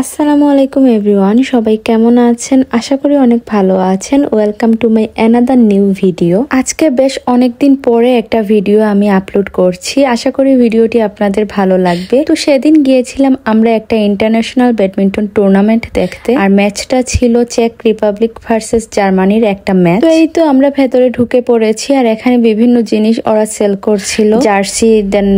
আসসালামু আলাইকুম এভরিওয়ান, সবাই কেমন আছেন? আশা করি অনেক ভালো আছেন। Welcome to my another new video. আজকে বেশ অনেকদিন পরে একটা ভিডিও আমি আপলোড করছি। আশা করি ভিডিওটি আপনাদের ভালো লাগবে। তো সেদিন গিয়েছিলাম আমরা একটা ইন্টারন্যাশনাল ব্যাডমিন্টন টুর্নামেন্ট দেখতে, আর ম্যাচটা ছিল চেক রিপাবলিক ভার্সেস জার্মানির একটা ম্যাচ। তো এই তো আমরা ভেতরে ঢুকে পড়েছি, আর এখানে বিভিন্ন জিনিস ওরা সেল করছিল, জার্সি, দেন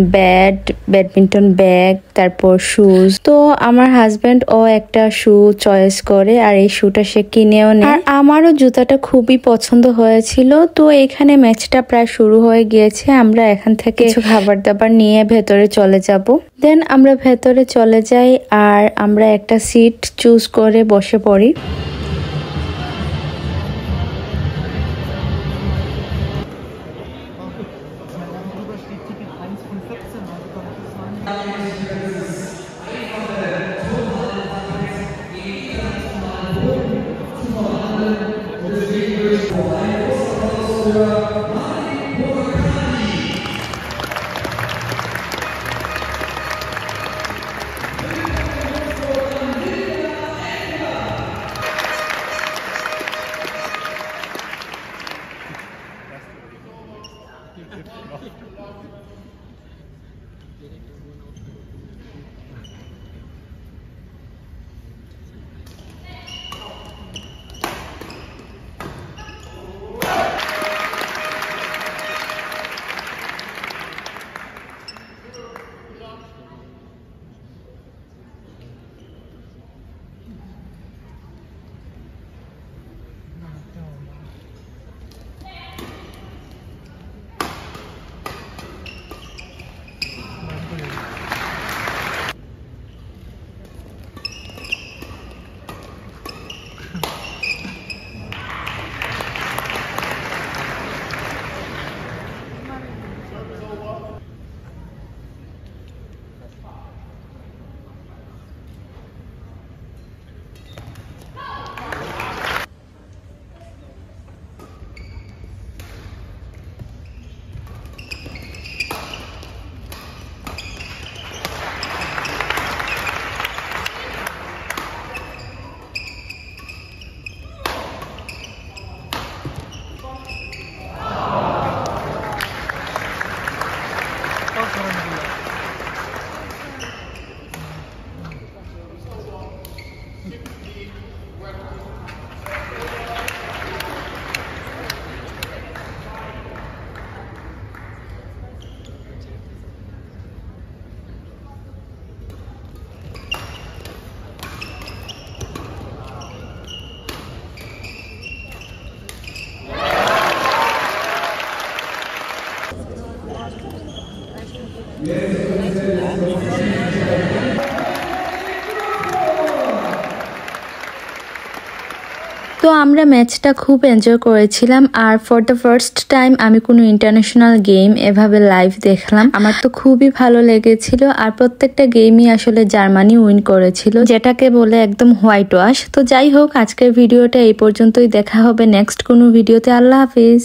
ব্যাডমিন্টন ব্যাগ, তারপর শুজ। তো আমার হাজবেন্ড ও একটা শু চয়েস করে, আর এই শুটা সে কিনেও নেয়। আর আমারও জুতাটা খুবই পছন্দ হয়েছিল। তো এখানে ম্যাচটা প্রায় শুরু হয়ে গিয়েছে। আমরা এখান থেকে কিছু খাবার দাবার নিয়ে ভেতরে চলে যাব। দেন আমরা ভেতরে চলে যাই, আর আমরা একটা সিট চুজ করে বসে পড়ি। তো আমরা ম্যাচটা খুব এনজয় করেছিলাম, আর ফর দ্য ফার্স্ট টাইম আমি কোনো ইন্টারন্যাশনাল গেম এভাবে লাইভ দেখলাম। আমার তো খুবই ভালো লেগেছিল, আর প্রত্যেকটা গেমই আসলে জার্মানি উইন করেছিল, যেটাকে বলে একদম হোয়াইট ওয়াশ। তো যাই হোক, আজকের ভিডিওটা এই পর্যন্তই। দেখা হবে নেক্সট কোনো ভিডিওতে। আল্লাহ হাফিজ।